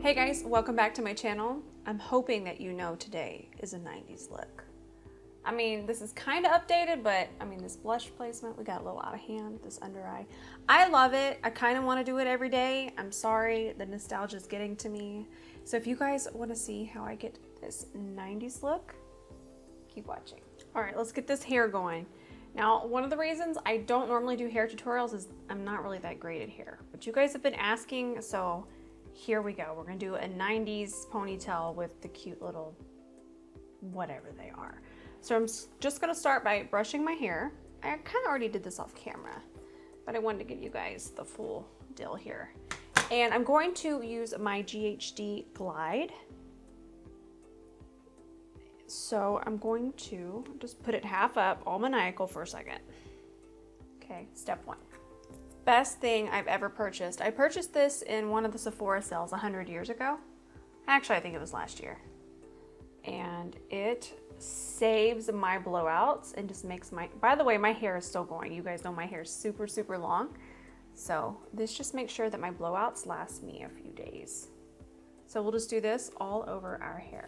Hey guys, welcome back to my channel. I'm hoping that you know today is a 90s look. I mean, this is kind of updated, but I mean, this blush placement, we got a little out of hand, this under eye. I love it. I kind of want to do it every day. I'm sorry, the nostalgia is getting to me. So if you guys want to see how I get this 90s look, keep watching. All right, let's get this hair going. Now, one of the reasons I don't normally do hair tutorials is I'm not really that great at hair, but you guys have been asking, so here we go. We're gonna do a 90s ponytail with the cute little whatever they are. So I'm just gonna start by brushing my hair. I kind of already did this off camera, but I wanted to give you guys the full deal here. And I'm going to use my GHD Glide. So I'm going to just put it half up, all maniacal for a second. Okay, step one. Best thing I've ever purchased. I purchased this in one of the Sephora sales 100 years ago. Actually, I think it was last year. And it saves my blowouts and just makes my, by the way, my hair is still going. You guys know my hair is super, super long. So this just makes sure that my blowouts last me a few days. So we'll just do this all over our hair.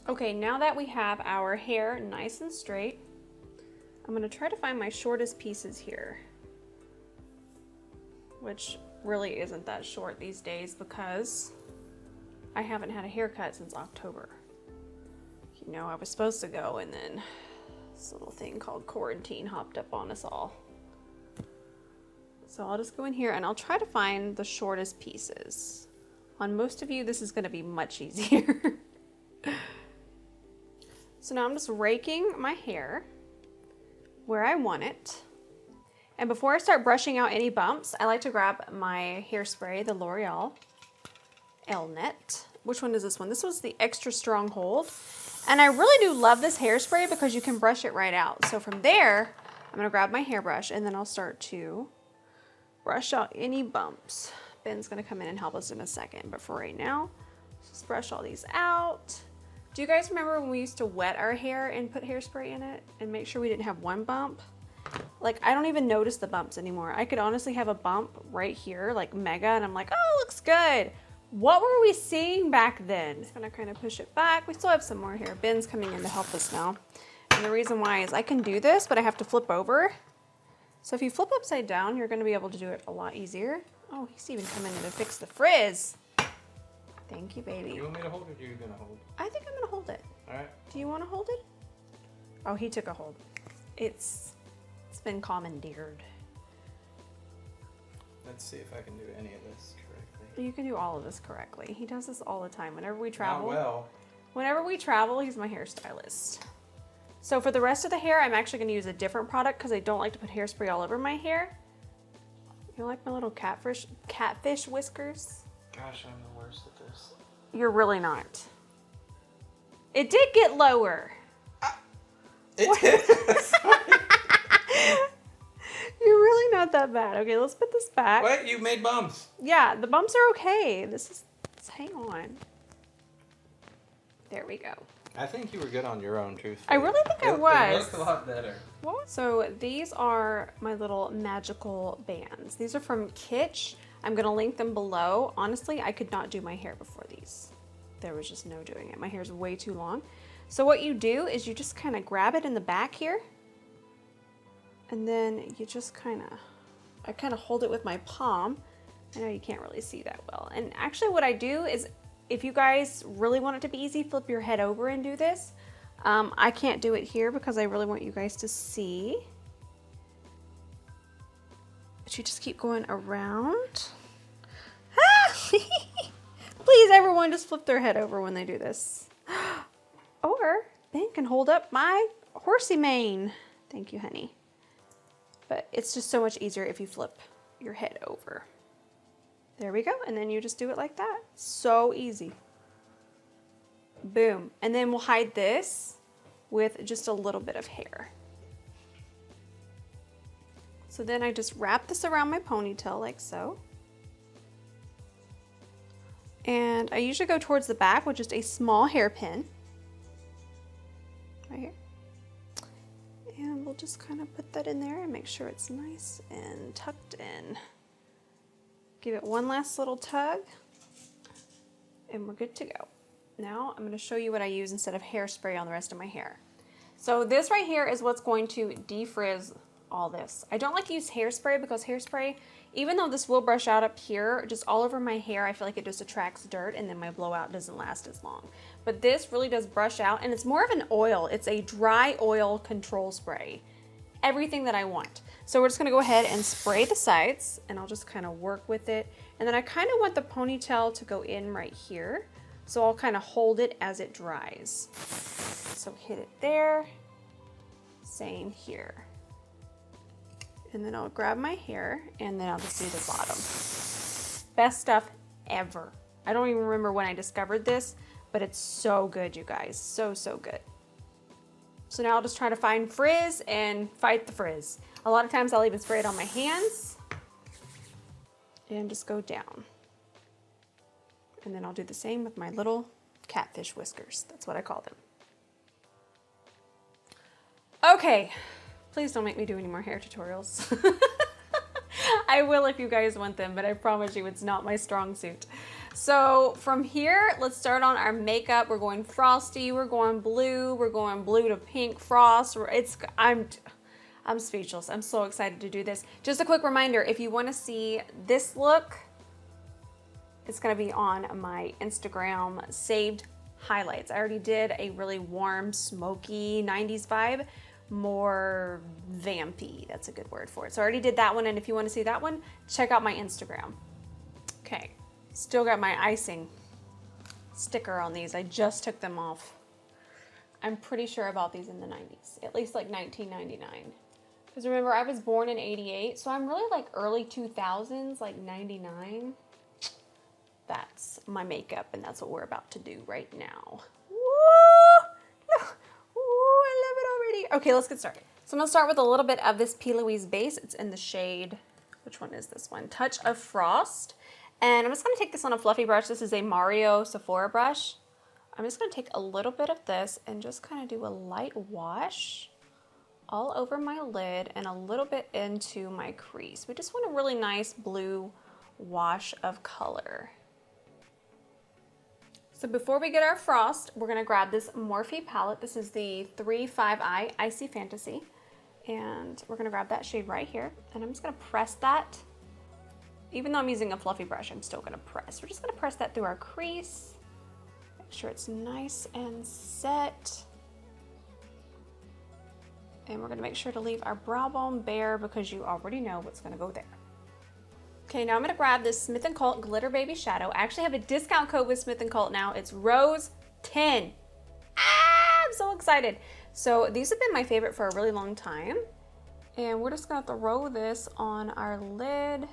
Okay, now that we have our hair nice and straight, I'm gonna try to find my shortest pieces here, which really isn't that short these days because I haven't had a haircut since October. You know, I was supposed to go and then this little thing called quarantine hopped up on us all. So I'll just go in here and I'll try to find the shortest pieces. On most of you, this is gonna be much easier. So now I'm just raking my hair where I want it. And before I start brushing out any bumps, I like to grab my hairspray, the L'Oreal Elnett. Which one is this one? This was the extra strong hold. And I really do love this hairspray because you can brush it right out. So from there, I'm gonna grab my hairbrush and then I'll start to brush out any bumps. Ben's gonna come in and help us in a second, but for right now, just brush all these out. Do you guys remember when we used to wet our hair and put hairspray in it and make sure we didn't have one bump? Like, I don't even notice the bumps anymore. I could honestly have a bump right here, like mega, and I'm like, oh, looks good. What were we seeing back then? Just gonna kind of push it back. We still have some more here. Ben's coming in to help us now. And the reason why is I can do this, but I have to flip over. So if you flip upside down, you're gonna be able to do it a lot easier. Oh, he's even coming in to fix the frizz. Thank you, baby. You want me to hold it or are you gonna hold? I think I'm gonna hold it. All right. Do you want to hold it? Oh, he took a hold. It's been commandeered. Let's see if I can do any of this correctly. You can do all of this correctly. He does this all the time. Whenever we travel. Not well. Whenever we travel, he's my hairstylist. So for the rest of the hair, I'm actually gonna use a different product because I don't like to put hairspray all over my hair. You like my little catfish whiskers? Gosh, I'm the worst at this. You're really not. It did get lower. It did. You're really not that bad. Okay, let's put this back. What? You made bumps. Yeah, the bumps are okay. Let's hang on. There we go. I think you were good on your own, truthfully. I really think I was. It looked a lot better. What? So these are my little magical bands. These are from Kitsch. I'm gonna link them below. Honestly, I could not do my hair before these. There was just no doing it. My hair is way too long. So what you do is you just kind of grab it in the back here. And then you just I kind of hold it with my palm. I know you can't really see that well. And actually what I do is, if you guys really want it to be easy, flip your head over and do this. I can't do it here because I really want you guys to see. But you just keep going around. Please, everyone, just flip their head over when they do this. Or Ben can hold up my horsey mane. Thank you, honey. But it's just so much easier if you flip your head over. There we go. And then you just do it like that. So easy. Boom. And then we'll hide this with just a little bit of hair. So then I just wrap this around my ponytail like so. And I usually go towards the back with just a small hairpin. Right here. And we'll just kind of put that in there and make sure it's nice and tucked in. Give it one last little tug and we're good to go. Now I'm going to show you what I use instead of hairspray on the rest of my hair. So this right here is what's going to defrizz all this. I don't like to use hairspray because hairspray, even though this will brush out up here, just all over my hair, I feel like it just attracts dirt and then my blowout doesn't last as long. But this really does brush out and it's more of an oil. It's a dry oil control spray. Everything that I want. So we're just gonna go ahead and spray the sides and I'll just kind of work with it. And then I kind of want the ponytail to go in right here. So I'll kind of hold it as it dries. So hit it there, same here. And then I'll grab my hair and then I'll just do the bottom. Best stuff ever. I don't even remember when I discovered this, but it's so good, you guys. So, so good. So now I'll just try to find frizz and fight the frizz. A lot of times I'll even spray it on my hands and just go down. And then I'll do the same with my little catfish whiskers. That's what I call them. Okay, please don't make me do any more hair tutorials. I will if you guys want them, but I promise you it's not my strong suit. So from here, let's start on our makeup. We're going frosty, we're going blue to pink frost. I'm speechless. I'm so excited to do this. Just a quick reminder, if you want to see this look, it's going to be on my Instagram saved highlights. I already did a really warm, smoky 90s vibe, more vampy. That's a good word for it. So I already did that one. And if you want to see that one, check out my Instagram. Okay. Still got my icing sticker on these. I just took them off. I'm pretty sure I bought these in the 90s, at least like 1999. Because remember, I was born in 88, so I'm really like early 2000s, like 99. That's my makeup, and that's what we're about to do right now. Woo! Ooh, I love it already. Okay, let's get started. So I'm gonna start with a little bit of this P.LOUISE base. It's in the shade, which one is this one? Touch of Frost. And I'm just gonna take this on a fluffy brush. This is a Mario Sephora brush. I'm just gonna take a little bit of this and just kind of do a light wash all over my lid and a little bit into my crease. We just want a really nice blue wash of color. So before we get our frost, we're gonna grab this Morphe palette. This is the 3-5i Icy Fantasy. And we're gonna grab that shade right here. And I'm just gonna press that. Even though I'm using a fluffy brush, I'm still gonna press. We're just gonna press that through our crease. Make sure it's nice and set. And we're gonna make sure to leave our brow bone bare because you already know what's gonna go there. Okay, now I'm gonna grab this Smith & Colt Glitter Baby Shadow. I actually have a discount code with Smith & Colt now. It's Rose 10. Ah, I'm so excited. So these have been my favorite for a really long time. And we're just gonna throw this on our lid.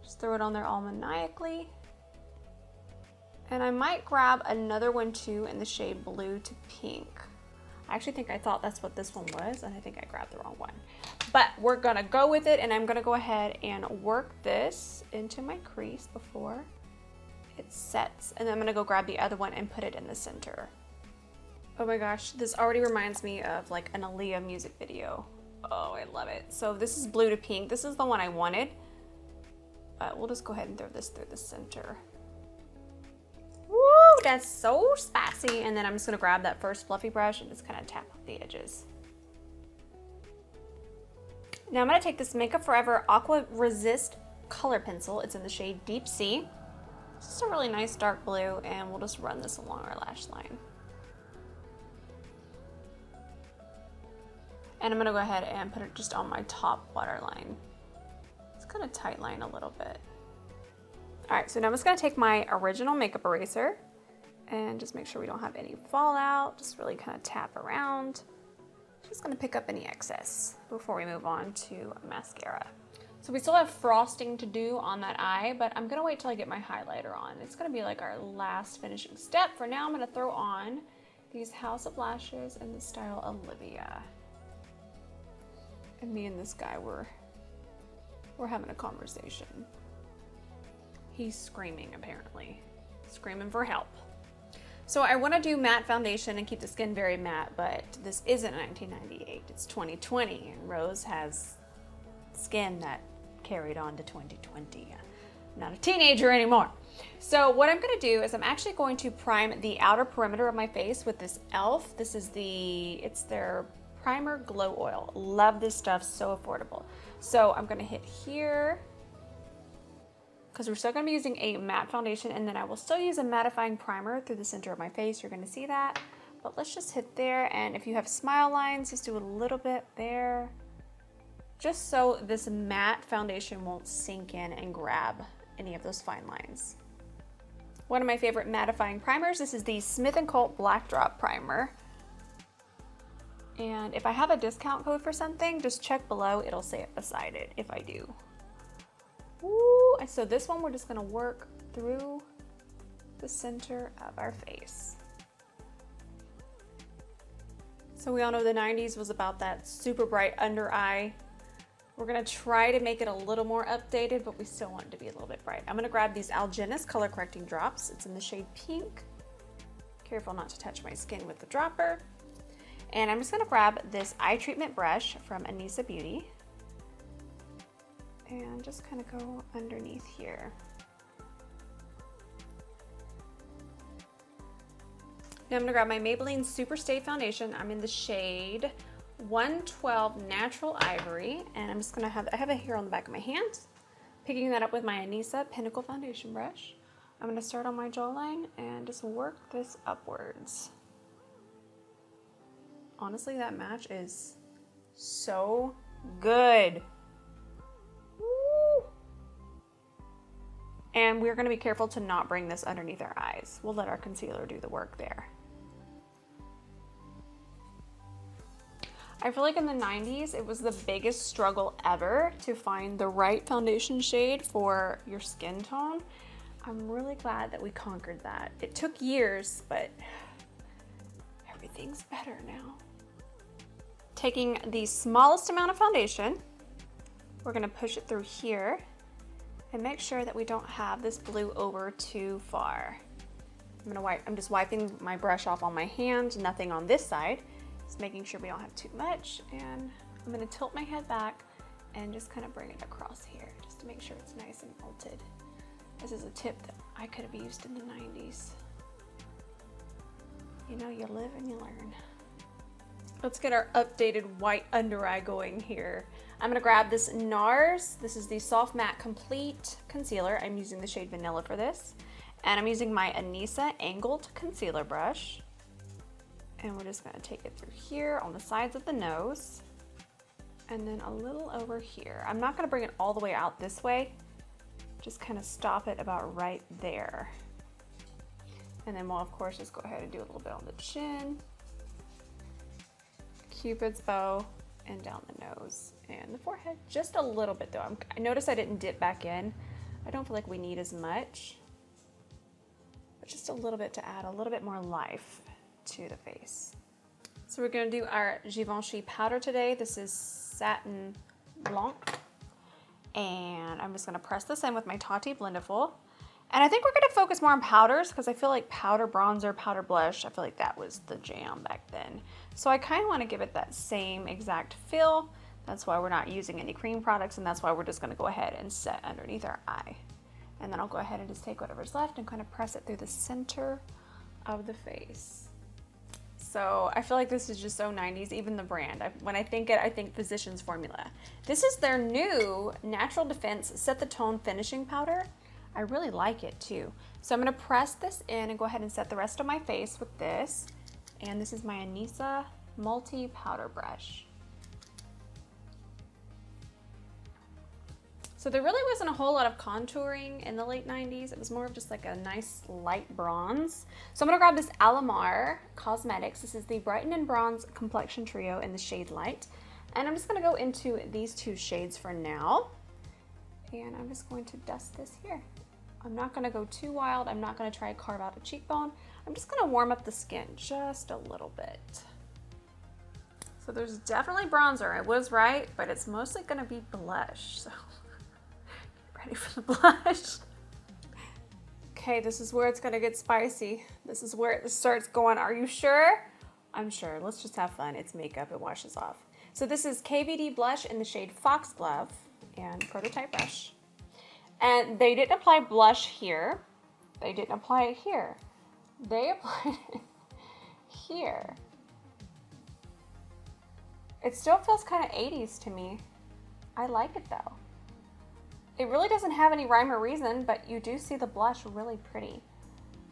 Just throw it on there all maniacally. And I might grab another one too in the shade blue to pink. I actually think I thought that's what this one was, and I think I grabbed the wrong one. But we're gonna go with it, and I'm gonna go ahead and work this into my crease before it sets. And then I'm gonna go grab the other one and put it in the center. Oh my gosh, this already reminds me of like an Aaliyah music video. Oh, I love it. So this is blue to pink. This is the one I wanted. But we'll just go ahead and throw this through the center. Woo, that's so spicy. And then I'm just gonna grab that first fluffy brush and just kind of tap off the edges. Now I'm gonna take this Makeup Forever Aqua Resist color pencil. It's in the shade Deep Sea. It's just a really nice dark blue, and we'll just run this along our lash line. And I'm gonna go ahead and put it just on my top waterline. Kind of tight line a little bit. All right, so now I'm just gonna take my original makeup eraser and just make sure we don't have any fallout. Just really kind of tap around. Just gonna pick up any excess before we move on to mascara. So we still have frosting to do on that eye, but I'm gonna wait till I get my highlighter on. It's gonna be like our last finishing step. For now, I'm gonna throw on these House of Lashes in the style Olivia. And me and this guy we're having a conversation. He's screaming, apparently. screaming for help. So I want to do matte foundation and keep the skin very matte, but this isn't 1998, it's 2020, and Rose has skin that carried on to 2020. I'm not a teenager anymore. So what I'm going to do is I'm actually going to prime the outer perimeter of my face with this e.l.f. This is it's their primer glow oil. Love this stuff, so affordable. So I'm going to hit here, because we're still going to be using a matte foundation, and then I will still use a mattifying primer through the center of my face. You're going to see that, but let's just hit there, and if you have smile lines, just do a little bit there, just so this matte foundation won't sink in and grab any of those fine lines. One of my favorite mattifying primers, this is the Smith & Co. Black Drop Primer, and if I have a discount code for something, just check below, it'll say it beside it if I do. Ooh, so this one we're just going to work through the center of our face. So we all know the 90s was about that super bright under eye. We're going to try to make it a little more updated, but we still want it to be a little bit bright. I'm going to grab these Algenist color correcting drops. It's in the shade pink. Careful not to touch my skin with the dropper. And I'm just going to grab this eye treatment brush from Anissa Beauty and just kind of go underneath here. Now I'm going to grab my Maybelline Super Stay Foundation. I'm in the shade 112 Natural Ivory, and I'm just going to I have it here on the back of my hand. Picking that up with my Anissa Pinnacle Foundation brush. I'm going to start on my jawline and just work this upwards. Honestly, that match is so good. Woo. And we're going to be careful to not bring this underneath our eyes. We'll let our concealer do the work there. I feel like in the 90s, it was the biggest struggle ever to find the right foundation shade for your skin tone. I'm really glad that we conquered that. It took years, but everything's better now. Taking the smallest amount of foundation, we're gonna push it through here and make sure that we don't have this blue over too far. I'm just wiping my brush off on my hand, nothing on this side. Just making sure we don't have too much, and I'm gonna tilt my head back and just kind of bring it across here just to make sure it's nice and melted. This is a tip that I could have used in the 90s. You know, you live and you learn. Let's get our updated white under eye going here. I'm gonna grab this NARS. This is the Soft Matte Complete Concealer. I'm using the shade Vanilla for this. And I'm using my Anissa Angled Concealer Brush. And we're just gonna take it through here on the sides of the nose. And then a little over here. I'm not gonna bring it all the way out this way. Just kind of stop it about right there. And then we'll of course just go ahead and do a little bit on the chin, Cupid's bow, and down the nose and the forehead. Just a little bit though. I noticed I didn't dip back in. I don't feel like we need as much, but just a little bit to add a little bit more life to the face. So we're gonna do our Givenchy powder today. This is Satin Blanc. And I'm just gonna press this in with my Tati Blendiful. And I think we're gonna focus more on powders because I feel like powder bronzer, powder blush, I feel like that was the jam back then. So I kind of want to give it that same exact feel. That's why we're not using any cream products, and that's why we're just gonna go ahead and set underneath our eye. And then I'll go ahead and just take whatever's left and kind of press it through the center of the face. So I feel like this is just so 90s, even the brand. When I think it, I think Physicians Formula. This is their new Natural Defense Set the Tone Finishing Powder. I really like it too. So I'm gonna press this in and go ahead and set the rest of my face with this. And this is my Anissa Multi Powder Brush. So there really wasn't a whole lot of contouring in the late 90s. It was more of just like a nice light bronze. So I'm gonna grab this Alamar Cosmetics. This is the Brighten and Bronze Complexion Trio in the shade Light. And I'm just gonna go into these two shades for now. And I'm just going to dust this here. I'm not gonna go too wild. I'm not gonna try to carve out a cheekbone. I'm just gonna warm up the skin just a little bit. So there's definitely bronzer, I was right, but it's mostly gonna be blush. So ready for the blush. Okay, this is where it's gonna get spicy. This is where it starts going. Are you sure? I'm sure. Let's just have fun. It's makeup. It washes off. So this is KVD blush in the shade Foxglove and prototype brush. And they didn't apply blush here. They didn't apply it here. They applied it here. It still feels kind of 80s to me. I like it though. It really doesn't have any rhyme or reason, but you do see the blush really pretty.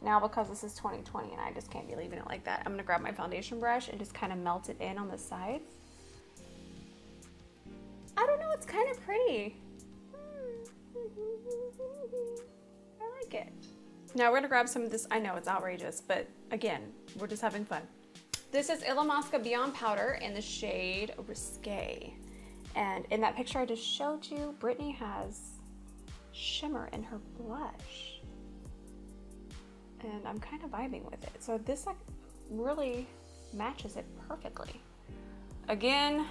Now because this is 2020 and I just can't be leaving it like that, I'm gonna grab my foundation brush and just kind of melt it in on the sides. I don't know, it's kind of pretty. I like it. Now we're gonna grab some of this. I know it's outrageous, but again, we're just having fun. This is Illamasqua Beyond Powder in the shade Risque. And in that picture I just showed you, Brittany has shimmer in her blush. And I'm kind of vibing with it. So this like really matches it perfectly. Again,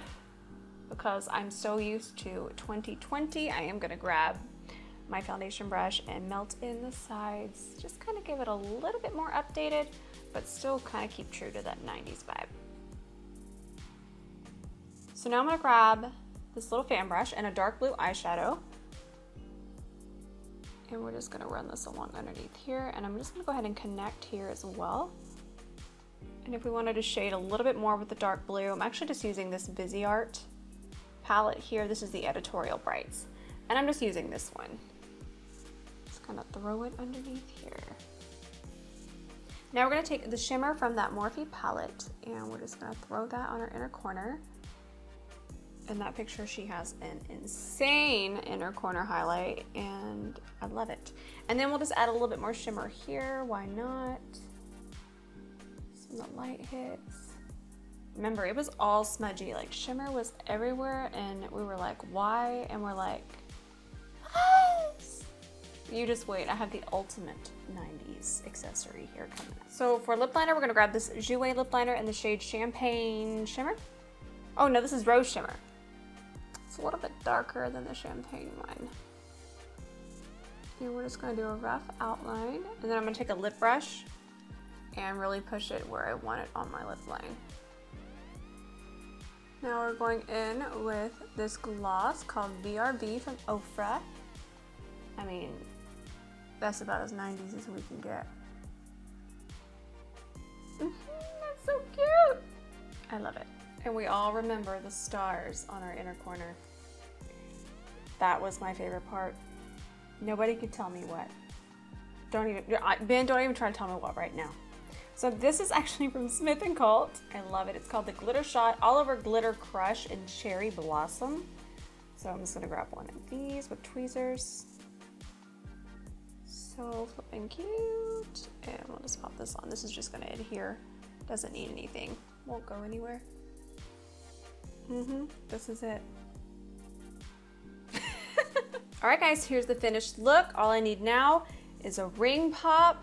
because I'm so used to 2020, I am gonna grab my foundation brush and melt in the sides. Just kind of give it a little bit more updated, but still kind of keep true to that 90s vibe. So now I'm gonna grab this little fan brush and a dark blue eyeshadow. And we're just gonna run this along underneath here. And I'm just gonna go ahead and connect here as well. And if we wanted to shade a little bit more with the dark blue, I'm actually just using this SIARD palette here. This is the Editorial Brights. And I'm just using this one. Just kind of throw it underneath here. Now we're gonna take the shimmer from that Morphe palette and we're just gonna throw that on our inner corner. In that picture, she has an insane inner corner highlight and I love it. And then we'll just add a little bit more shimmer here. Why not? So the light hits. Remember, it was all smudgy. Like shimmer was everywhere and we were like, why? And we're like, yes! You just wait. I have the ultimate 90s accessory here coming up. So for lip liner, we're gonna grab this Jouer lip liner in the shade Champagne Shimmer. Oh no, this is Rose Shimmer. It's a little bit darker than the champagne one. And we're just gonna do a rough outline. And then I'm gonna take a lip brush and really push it where I want it on my lip line. Now we're going in with this gloss called BRB from Ofra. I mean, that's about as 90s as we can get. That's so cute. I love it. And we all remember the stars on our inner corner. That was my favorite part. Nobody could tell me what. Ben, don't even try to tell me what right now. So this is actually from Smith & Cult. I love it. It's called the Glitter Shot All Over Glitter Crush in Cherry Blossom. So I'm just gonna grab one of these with tweezers. So flipping cute. And we'll just pop this on. This is just gonna adhere. Doesn't need anything. Won't go anywhere. This is it. All right guys, here's the finished look. All I need now is a ring pop,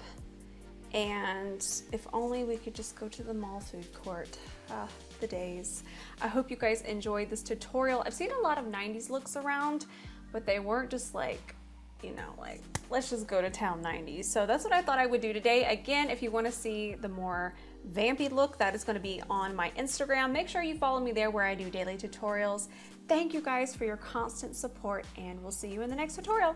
and if only we could just go to the mall food court. The days. I hope you guys enjoyed this tutorial. I've seen a lot of 90s looks around, but they weren't just like, you know, like, let's just go to town 90s. So that's what I thought I would do today. Again, if you want to see the more vampy look, that is going to be on my Instagram. Make sure you follow me there where I do daily tutorials. Thank you guys for your constant support, and we'll see you in the next tutorial.